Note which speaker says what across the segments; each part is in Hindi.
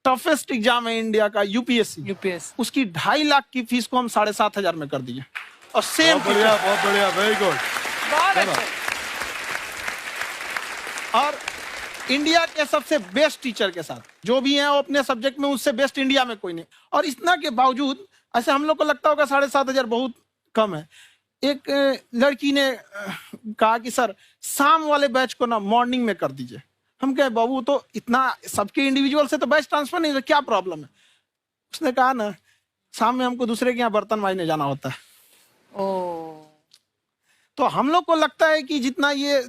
Speaker 1: टफेस्ट एग्जाम है इंडिया का, यूपीएससी, उसकी 2.5 लाख की फीस को हम 7,500 में कर दिए। और सेम
Speaker 2: बहुत बढ़िया, वेरी गुड।
Speaker 1: और इंडिया के सबसे बेस्ट टीचर के साथ जो भी हैं वो अपने सब्जेक्ट में उससे बेस्ट इंडिया में कोई नहीं। और इतना के बावजूद ऐसे हम लोग को लगता होगा 7,500 बहुत कम है। एक लड़की ने कहा कि सर शाम वाले बैच को ना मॉर्निंग में कर दीजिए। हम कहे बाबू तो इतना सबके इंडिविजुअल से तो बैच ट्रांसफर नहीं, क्या प्रॉब्लम है? उसने कहा ना शाम में हमको दूसरे के यहाँ बर्तन मांजने जाना होता है। तो हम लोग को लगता है कि जितना ये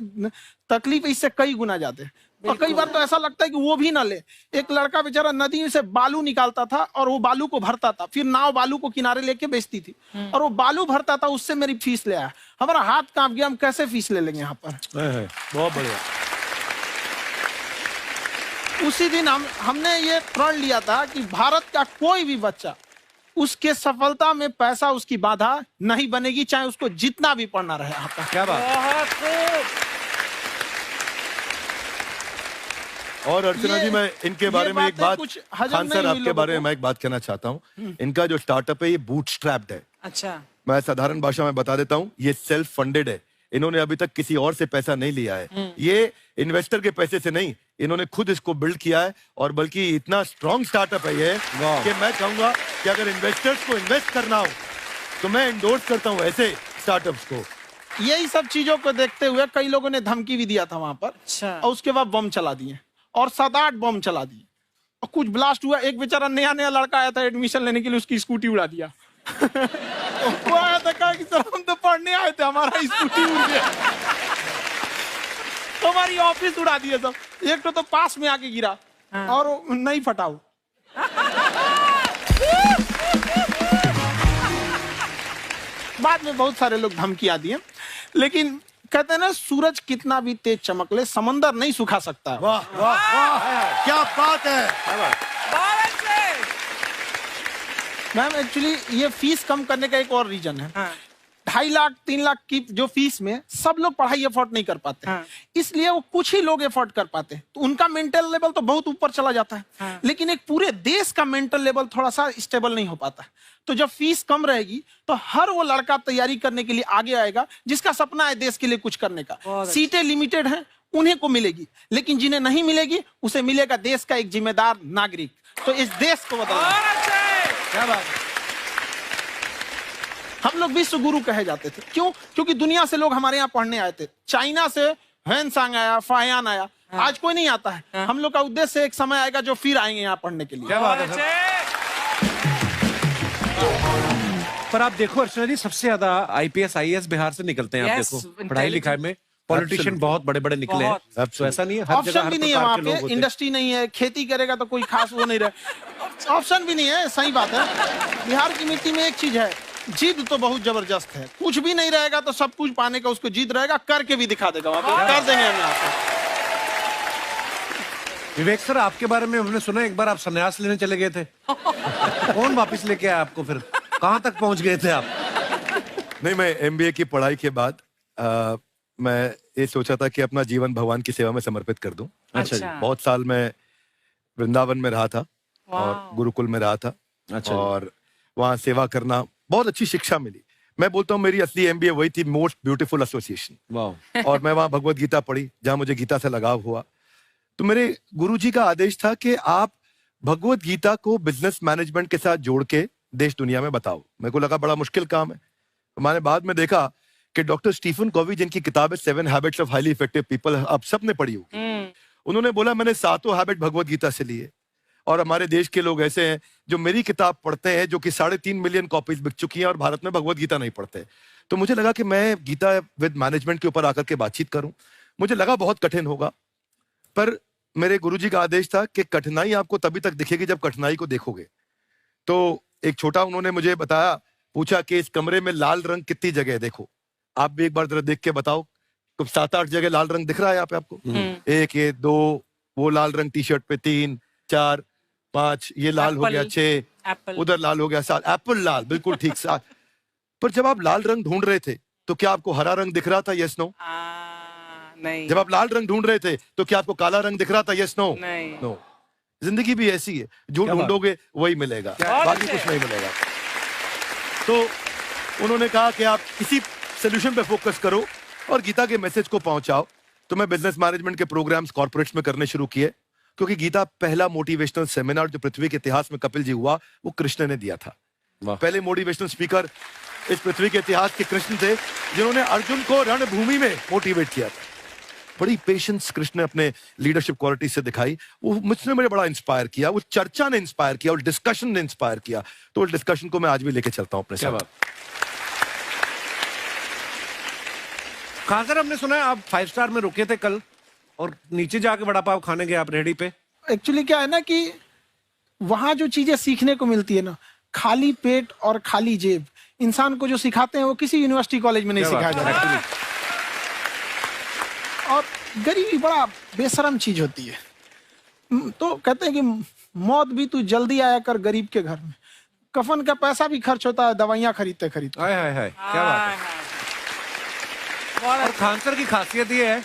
Speaker 1: तकलीफ इससे कई गुना ज्यादा है। और कई बार तो ऐसा लगता है कि वो भी ना ले। एक लड़का बेचारा नदी से बालू निकालता था और वो बालू को भरता था, फिर नाव बालू को किनारे लेके बेचती थी और वो बालू भरता था, उससे मेरी फीस ले आया। हमारा हाथ कांप गया, हम कैसे फीस ले लेंगे यहाँ पर।
Speaker 2: बहुत बढ़िया।
Speaker 1: उसी दिन हमने ये प्रण लिया था कि भारत का कोई भी बच्चा उसके सफलता में पैसा उसकी बाधा नहीं बनेगी, चाहे उसको जितना भी पढ़ना रहे यहाँ पर।
Speaker 2: क्या बात। और अर्चना जी, मैं इनके बारे में एक बात, खान सर आपके बारे में मैं एक बात कहना चाहता हूँ। इनका जो स्टार्टअप है ये बूटस्ट्रैप्ड है।
Speaker 3: अच्छा।
Speaker 2: मैं साधारण भाषा में बता देता हूँ, ये सेल्फ फंडेड है। इन्होंने अभी तक किसी और से पैसा नहीं लिया है। ये इन्वेस्टर के पैसे से नहीं, इन्होंने खुद इसको बिल्ड किया है। और बल्कि इतना स्ट्रॉन्ग स्टार्टअप है ये कि मैं कहूंगा कि अगर इन्वेस्टर्स को इन्वेस्ट करना हो तो मैं इंडोर्स करता हूँ ऐसे स्टार्टअप्स को।
Speaker 1: यही सब चीजों को देखते हुए कई लोगों ने धमकी भी दिया था वहां पर।
Speaker 3: अच्छा।
Speaker 1: और उसके बाद बम चला दिए और 7-8 बम चला दिए और कुछ ब्लास्ट हुआ। एक बेचारा नया लड़का आया था एडमिशन लेने के लिए, उसकी स्कूटी उड़ा दिया। वो आया था, कहा कि सर हम तो पढ़ने आए थे, हमारा स्कूटी उड़ गया। हमारी ऑफिस उड़ा दिए सब। एक तो पास में आके गिरा और नहीं फटा वो। बाद में बहुत सारे लोग धमकियां दिए, लेकिन कहते हैं ना सूरज कितना भी तेज चमक ले समंदर नहीं सुखा सकता।
Speaker 2: वाह वाह वाह, क्या बात है।
Speaker 1: मैम एक्चुअली ये फीस कम करने का एक और रीजन है। 2.5 लाख 3 लाख की जो फीस में सब लोग पढ़ाई अफोर्ड नहीं कर पाते। इसलिए वो कुछ ही लोग अफोर्ड कर पाते हैं, तो उनका मेंटल लेवल तो बहुत ऊपर चला जाता है। लेकिन एक पूरे देश का मेंटल लेवल थोड़ा सा स्टेबल नहीं हो पाता। तो जब फीस कम रहेगी तो हर वो लड़का तैयारी करने के लिए आगे आएगा जिसका सपना है देश के लिए कुछ करने का। सीटें लिमिटेड हैं, उन्हें को मिलेगी, लेकिन जिन्हें नहीं मिलेगी उसे मिलेगा देश का एक जिम्मेदार नागरिक। तो इस देश को बताओ क्या बात है। हम लोग विश्व गुरु कहे जाते थे, क्यों? क्योंकि दुनिया से लोग हमारे यहाँ पढ़ने आए थे। चाइना से ह्वेनसांग आया, फाहियान आया, आज कोई नहीं आता है। हम लोग का उद्देश्य एक समय आएगा जो फिर आएंगे यहाँ पढ़ने के लिए।
Speaker 2: क्या बात है।
Speaker 4: पर आप देखो अर्चना जी, सबसे ज्यादा आईपीएस आईएएस बिहार से निकलते हैं। आप देखो पढ़ाई लिखाई में पॉलिटिशियन बहुत बड़े बड़े निकले हैं। तो ऐसा नहीं है, हर जगह
Speaker 1: ऑप्शन भी नहीं है वहाँ पे, इंडस्ट्री नहीं है, खेती करेगा तो कोई खास वो नहीं रहे, ऑप्शन भी नहीं है। सही बात है। बिहार की मिट्टी में एक चीज है, जिद तो बहुत जबरदस्त है। कुछ भी नहीं रहेगा तो सब कुछ पाने का उसको जिद रहेगा, करके भी दिखा देगा वहाँ पे, कर देंगे हम यहाँ पे।
Speaker 4: विवेक सर, आपके बारे में हमने सुना एक बार आप संन्यास लेने चले गए थे। कौन वापस लेके आया आपको? फिर कहाँ तक पहुंच गए थे आप?
Speaker 2: नहीं, मैं एमबीए की पढ़ाई के बाद मैं ये सोचा था कि अपना जीवन भगवान की सेवा में समर्पित कर दूं।
Speaker 4: अच्छा जी।
Speaker 2: बहुत साल मैं वृंदावन में रहा था और गुरुकुल में रहा था।
Speaker 4: अच्छा।
Speaker 2: और वहाँ सेवा करना, बहुत अच्छी शिक्षा मिली। मैं बोलता हूँ मेरी असली एमबीए वही थी, मोस्ट ब्यूटीफुल एसोसिएशन।
Speaker 4: वाह।
Speaker 2: और मैं वहाँ भगवत गीता पढ़ी, जहाँ मुझे गीता से लगाव हुआ। तो मेरे गुरुजी का आदेश था कि आप भगवत गीता को बिजनेस मैनेजमेंट के साथ जोड़ के देश दुनिया में बताओ। मेरे को लगा बड़ा मुश्किल काम है। मैंने बाद में देखा कि डॉक्टर स्टीफन कॉवी, जिनकी किताब है 7 habits of highly effective people, आप सबने पढ़ी होगी। उन्होंने बोला मैंने 7 हैबिट भगवत गीता से लिए। और हमारे देश के लोग ऐसे हैं जो मेरी किताब पढ़ते हैं, जो कि 3.5 मिलियन कॉपीज बिक चुकी हैं, और भारत में भगवत गीता नहीं पढ़ते। तो मुझे लगा कि मैं गीता विद मैनेजमेंट के ऊपर आकर के बातचीत करूं। मुझे लगा बहुत कठिन होगा, पर मेरे गुरुजी का आदेश था कि कठिनाई आपको तभी तक दिखेगी जब कठिनाई को देखोगे। तो एक छोटा उन्होंने मुझे बताया, पूछा कि इस कमरे में लाल रंग कितनी जगह है, देखो आप भी एक बार जरा देख के बताओ। तो 7-8 जगह लाल रंग दिख रहा है यहाँ पे आपको। 1 ये 2, वो लाल रंग टी शर्ट पे 3 4 5, ये लाल हो गया 6, उधर लाल हो गया 7, एप्पल लाल, बिल्कुल ठीक 7। पर जब आप लाल रंग ढूंढ रहे थे तो क्या आपको हरा रंग दिख रहा था? Yes no?
Speaker 3: नहीं।
Speaker 2: जब आप लाल रंग ढूंढ रहे थे तो क्या आपको काला रंग दिख रहा था? Yes no?
Speaker 3: नहीं।
Speaker 2: नो। जिंदगी भी ऐसी है, जो ढूंढोगे वही मिलेगा, बाकी कुछ नहीं मिलेगा। तो उन्होंने कहा कि आप इसी सोल्यूशन पे फोकस करो और गीता के मैसेज को पहुंचाओ। तो मैं बिजनेस मैनेजमेंट के प्रोग्राम्स कॉर्पोरेट्स में करने शुरू किए, क्योंकि गीता पहला मोटिवेशनल सेमिनार जो पृथ्वी के इतिहास में कपिल जी हुआ, वो कृष्ण ने दिया था। पहले मोटिवेशनल स्पीकर इस पृथ्वी के इतिहास के कृष्ण थे, जिन्होंने अर्जुन को रणभूमि में मोटिवेट किया था। बड़ी पेशेंस कृष्ण ने अपने लीडरशिप क्वालिटी से दिखाई, वो मुझसे मुझे बड़ा इंस्पायर किया, वो चर्चा ने इंस्पायर किया और डिस्कशन ने इंस्पायर किया। तो उस डिस्कशन को मैं आज भी लेके चलता हूं अपने साथ।
Speaker 4: कहां सर, हमने सुना है आप 5 स्टार में रुके थे कल और नीचे जाके वड़ा पाव खाने गए आप रेहड़ी पे।
Speaker 1: एक्चुअली क्या है ना कि वहां जो चीजें सीखने को मिलती है ना, खाली पेट और खाली जेब इंसान को जो सिखाते हैं वो किसी यूनिवर्सिटी कॉलेज में नहीं सिखाया जाता। और गरीबी बड़ा बेशरम चीज होती है। तो कहते हैं कि मौत भी तू जल्दी आया कर गरीब के घर में, कफन का पैसा भी खर्च होता है दवाइयां खरीदते खरीदते।
Speaker 4: हाय हाय हाय, क्या बात है। और खान सर की खासियत ये है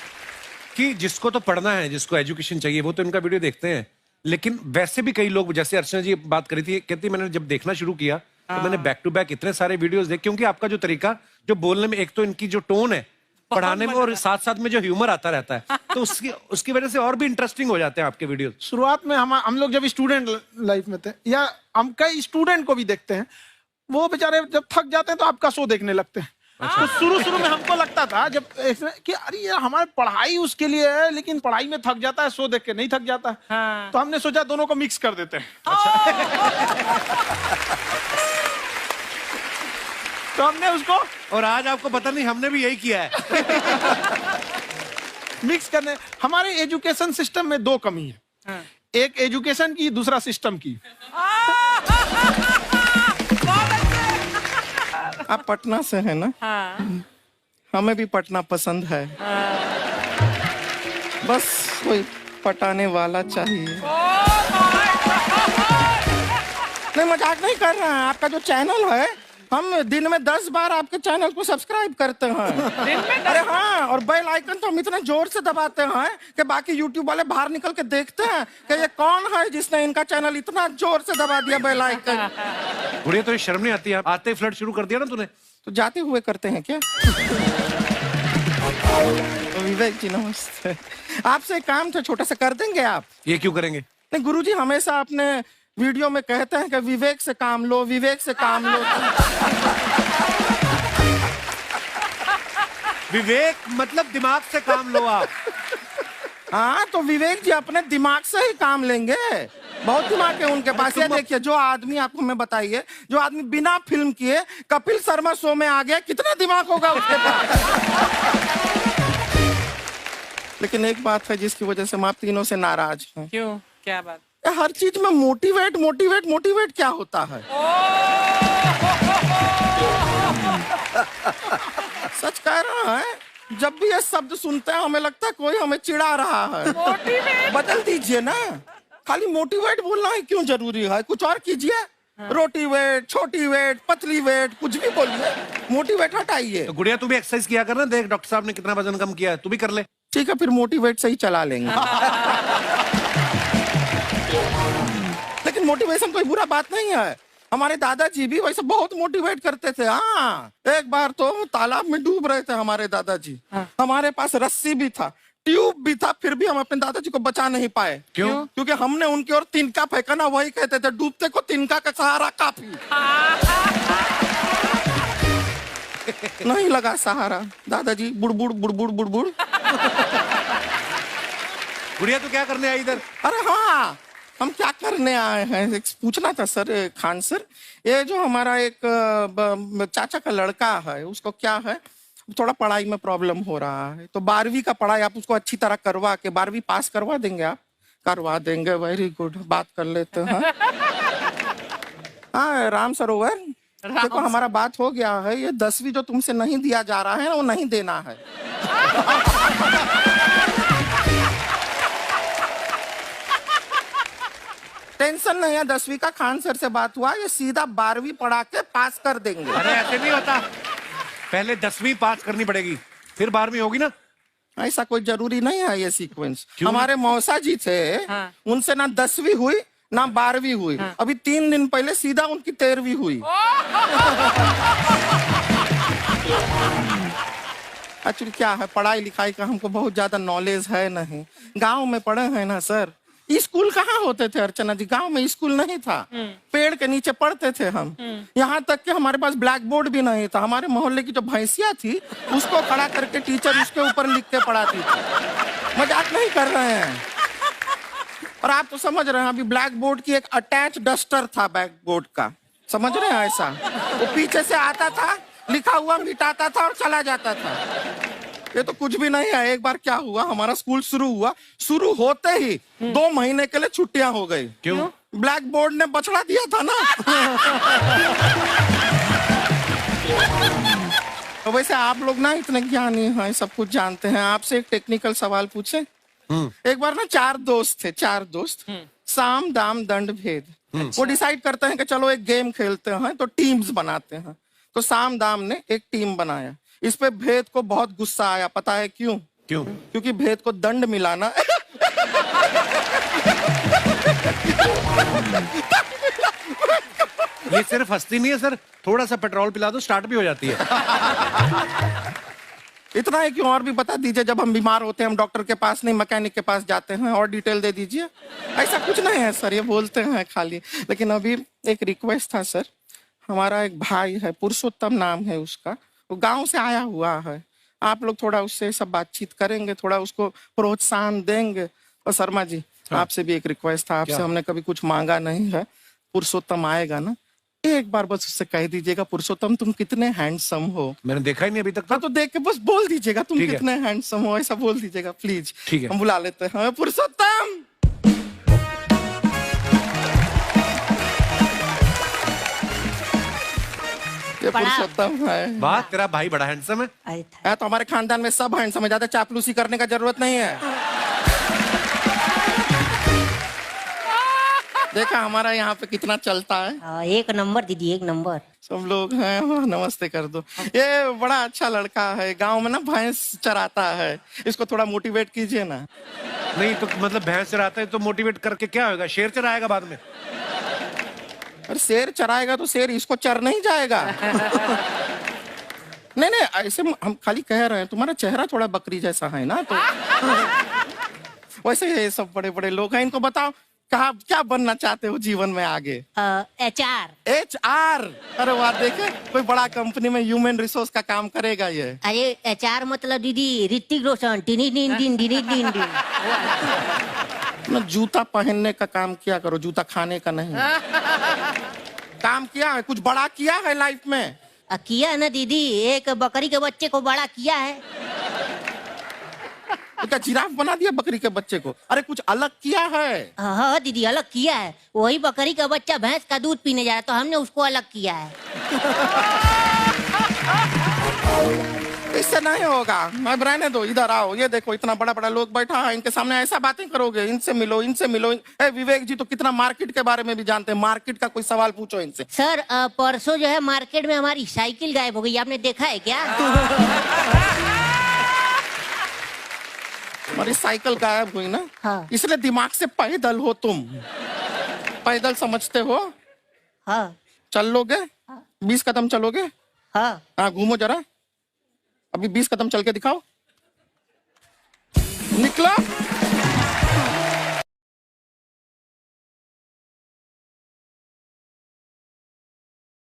Speaker 4: कि जिसको तो पढ़ना है, जिसको एजुकेशन चाहिए, वो तो इनका वीडियो देखते हैं, लेकिन वैसे भी कई लोग, जैसे अर्चना जी बात करी थी, कहती मैंने जब देखना शुरू किया तो मैंने बैक टू बैक इतने सारे वीडियोस देखे, क्योंकि आपका जो तरीका जो बोलने में, एक तो इनकी जो टोन है पढ़ाने में, और साथ साथ में जो ह्यूमर आता रहता है, तो उसकी वजह से और भी इंटरेस्टिंग हो जाते हैं आपके वीडियो।
Speaker 1: शुरुआत में हम लोग जब स्टूडेंट लाइफ में थे, या हम कई स्टूडेंट को भी देखते हैं, वो बेचारे जब थक जाते हैं तो आपका शो देखने लगते हैं। तो शुरू में हमको लगता था जब कि अरे यार हमारी पढ़ाई उसके लिए है, लेकिन पढ़ाई में थक जाता है, शो देख के नहीं थक जाता। तो हमने सोचा दोनों को मिक्स कर देते हैं। तो हमने उसको,
Speaker 4: और आज आपको पता नहीं हमने भी यही किया है।
Speaker 1: मिक्स करने। हमारे एजुकेशन सिस्टम में 2 कमी है, एक एजुकेशन की, दूसरा सिस्टम की।
Speaker 3: आप पटना से हैं ना? हाँ। हमें भी पटना पसंद है। बस कोई पटाने वाला चाहिए। नहीं, मजाक नहीं कर रहे हैं। आपका जो चैनल है, हम दिन में 10 बार आपके चैनल को सब्सक्राइब करते हैं। दिन में? अरे हाँ, और बेल आइकन तो हम इतना जोर से दबाते हैं कि बाकी यूट्यूब वाले बाहर निकल के देखते हैं कि ये कौन है जिसने इनका चैनल इतना जोर से दबा दिया बेल आइकन।
Speaker 4: बुढ़िया, तो शर्म नहीं आती है? आते ही फ्लर्ट शुरू कर दिया ना तूने।
Speaker 3: तो जाते हुए करते हैं क्या? विवेक जी नमस्ते। आपसे एक काम था छोटा सा, कर देंगे आप?
Speaker 4: ये क्यों करेंगे?
Speaker 3: नहीं, गुरुजी हमेशा अपने वीडियो में कहते हैं कि विवेक से काम लो, विवेक से काम लो।
Speaker 4: विवेक मतलब दिमाग से काम लो आप।
Speaker 3: हाँ, तो विवेक जी अपने दिमाग से ही काम लेंगे। बहुत दिमाग है उनके पास। ये देखिए, जो आदमी, आपको मैं बताइए, जो आदमी बिना फिल्म किए कपिल शर्मा शो में आ गया, कितना दिमाग होगा उसके पास। लेकिन एक बात है जिसकी वजह से हम आप तीनों से नाराज हैं।
Speaker 5: क्यों? क्या बात?
Speaker 3: हर चीज में मोटिवेट मोटिवेट मोटिवेट क्या होता है? सच कह रहा है, जब भी ये शब्द सुनते हैं हमें लगता है कोई हमें चिढ़ा रहा है। बदल दीजिए ना, खाली मोटिवेट बोलना ही क्यों जरूरी है? कुछ और कीजिए। रोटी वेट, छोटी वेट, पतली वेट, कुछ भी बोलिए, मोटिवेट हटाइए।
Speaker 4: तो गुड़िया, तू भी एक्सरसाइज किया कर ना, देख डॉक्टर साहब ने कितना वजन कम किया है, तू भी कर ले।
Speaker 3: ठीक है, फिर मोटिवेट से ही चला लेंगे। लेकिन मोटिवेशन कोई बुरा बात नहीं है। हमारे दादाजी भी वैसे बहुत मोटिवेट करते थे। हाँ, एक बार तो तालाब में डूब रहे थे हमारे दादाजी। हमारे पास रस्सी भी था, ट्यूब भी था, फिर भी हम अपने दादाजी को बचा नहीं पाए।
Speaker 4: क्यों?
Speaker 3: क्योंकि हमने उनकी ओर तिनका फेंका ना, वही कहते थे डूबते को तिनका का सहारा काफी। नहीं लगा सहारा, दादाजी बुड़बुड़ बुड़बुड़ बुड़बुड़।
Speaker 4: गुड़िया, तू क्या करने आई इधर?
Speaker 3: अरे हाँ, हम क्या करने आए हैं पूछना था सर। खान सर, ये जो हमारा एक चाचा का लड़का है, उसको क्या है, थोड़ा पढ़ाई में प्रॉब्लम हो रहा है। तो 12वीं का पढ़ाई आप उसको अच्छी तरह करवा के 12वीं पास करवा देंगे आप? करवा देंगे, वेरी गुड, बात कर लेते हैं। हाँ, राम सरोवर, देखो हमारा बात हो गया है। ये 10वीं जो तुमसे नहीं दिया जा रहा है वो नहीं देना है। टेंशन नहीं है, 10वीं का खान सर से बात हुआ, ये सीधा 12वीं पढ़ा के पास कर देंगे।
Speaker 4: अरे ऐसे नहीं होता, पहले 10वीं पास करनी पड़ेगी, फिर 12वीं होगी ना।
Speaker 3: ऐसा कोई जरूरी नहीं है ये सीक्वेंस। हमारे मौसा जी थे, उनसे ना 10वीं हुई ना 12वीं हुई, अभी 3 दिन पहले सीधा उनकी 13वीं हुई। एक्चुअली क्या है, पढ़ाई लिखाई का हमको बहुत ज्यादा नॉलेज है नहीं। गांव में पढ़े हैं ना सर, स्कूल कहाँ होते थे अर्चना जी, गांव में स्कूल नहीं था, पेड़ के नीचे पढ़ते थे हम। यहाँ तक कि हमारे पास ब्लैक बोर्ड भी नहीं था। हमारे मोहल्ले की जो भैंसिया थी उसको खड़ा करके टीचर उसके ऊपर लिख के पढ़ाती थी। मजाक नहीं कर रहे हैं। और आप तो समझ रहे हैं, अभी ब्लैक बोर्ड की एक अटैच डस्टर था ब्लैक बोर्ड का, समझ रहे हैं ऐसा, वो पीछे से आता था, लिखा हुआ मिटाता था और चला जाता था। ये तो कुछ भी नहीं है। एक बार क्या हुआ, हमारा स्कूल शुरू हुआ, शुरू होते ही 2 महीने के लिए छुट्टियां हो गई।
Speaker 4: क्यों?
Speaker 3: ब्लैक बोर्ड ने बछड़ा दिया था ना। तो वैसे आप लोग ना इतने ज्ञानी हैं, सब कुछ जानते हैं। आपसे एक टेक्निकल सवाल पूछे। एक बार ना 4 दोस्त थे, 4 दोस्त, साम दाम दंड भेद। वो डिसाइड करते हैं कि चलो एक गेम खेलते हैं, तो टीम्स बनाते हैं। तो साम दाम ने एक टीम बनाया। इस पे भेद को बहुत गुस्सा आया, पता है क्यों?
Speaker 4: क्यों?
Speaker 3: क्योंकि भेद को दंड मिलाना
Speaker 4: ये सिर्फ हंसती नहीं है सर, थोड़ा सा पेट्रोल पिला दो स्टार्ट भी हो जाती है।
Speaker 3: इतना है कि और भी बता दीजिए, जब हम बीमार होते हैं हम डॉक्टर के पास नहीं मैकेनिक के पास जाते हैं, और डिटेल दे दीजिए। ऐसा कुछ नहीं है सर, ये बोलते हैं खाली। लेकिन अभी एक रिक्वेस्ट था सर, हमारा एक भाई है, पुरुषोत्तम नाम है उसका, वो गांव से आया हुआ है। आप लोग थोड़ा उससे सब बातचीत करेंगे, थोड़ा उसको प्रोत्साहन देंगे। और शर्मा जी, आपसे भी एक रिक्वेस्ट था, आपसे हमने कभी कुछ मांगा नहीं है। पुरुषोत्तम आएगा ना, एक बार बस उससे कह दीजिएगा, पुरुषोत्तम तुम कितने हैंडसम हो।
Speaker 4: मैंने देखा ही नहीं अभी तक।
Speaker 3: हाँ, तो देख के बस बोल दीजिएगा तुम
Speaker 4: ठीक है।
Speaker 3: कितने हैंडसम हो, ऐसा बोल दीजिएगा प्लीज।
Speaker 4: ठीक है।
Speaker 3: हम बुला लेते हैं पुरुषोत्तम। ये पुरुषोत्तम है।
Speaker 4: वाह, तेरा भाई बड़ा हैंडसम है।
Speaker 3: तो हमारे खानदान में सब हैंडसम है, ज्यादा चापलूसी करने का जरूरत नहीं है। देखा हमारा यहाँ पे कितना चलता है।
Speaker 5: 1 नंबर दीदी, 1 नंबर।
Speaker 3: सब लोग हैं, नमस्ते कर दो। ये बड़ा अच्छा लड़का है, गांव में ना भैंस चराता है, इसको थोड़ा मोटिवेट कीजिए ना।
Speaker 4: नहीं तो मतलब भैंस चराता है तो मोटिवेट करके क्या होगा, शेर चराएगा बाद में।
Speaker 3: अरे शेर चराएगा तो शेर इसको चर नहीं जाएगा। नहीं नहीं, ऐसे हम खाली कह रहे हैं, तुम्हारा चेहरा थोड़ा बकरी जैसा है ना, तो वैसे ये सब बड़े बड़े लोग हैं। इनको बताओ कहा क्या बनना चाहते हो जीवन में आगे?
Speaker 5: HR।
Speaker 3: HR? अरे वाह, देखे कोई बड़ा कंपनी में ह्यूमन रिसोर्स का काम करेगा ये।
Speaker 5: अरे HR मतलब दीदी ऋतिक रोशन, टिनी दिन दिन दिन दिन दिन।
Speaker 3: ना जूता पहनने का काम किया करो, जूता खाने का नहीं। काम किया है, कुछ बड़ा किया है लाइफ में?
Speaker 5: किया है ना दीदी, एक बकरी के बच्चे को बड़ा किया है।
Speaker 3: तो क्या जिराफ बना दिया बकरी के बच्चे को? अरे कुछ अलग किया है।
Speaker 5: हाँ दीदी, अलग किया है। वही बकरी का बच्चा भैंस का दूध पीने जाए तो हमने उसको अलग किया है।
Speaker 3: इससे नहीं होगा, मैं रहने दो, इधर आओ। ये देखो इतना बड़ा बड़ा लोग बैठा है, इनके सामने ऐसा बातें करोगे? इनसे मिलो, इनसे मिलो। विवेक जी तो कितना मार्केट के बारे में भी जानते हैं, मार्केट का कोई सवाल पूछो इनसे।
Speaker 5: सर परसों जो है मार्केट में हमारी साइकिल गायब हो गई, आपने देखा है क्या?
Speaker 3: हमारी साइकिल गायब हुई ना?
Speaker 5: हाँ।
Speaker 3: इसलिए दिमाग से पैदल हो तुम, पैदल समझते हो?
Speaker 5: हाँ।
Speaker 3: चल लोगे? 20 कदम चलोगे?
Speaker 5: हाँ।
Speaker 3: घूमो जरा, अभी 20 कदम चल के दिखाओ। निकलो।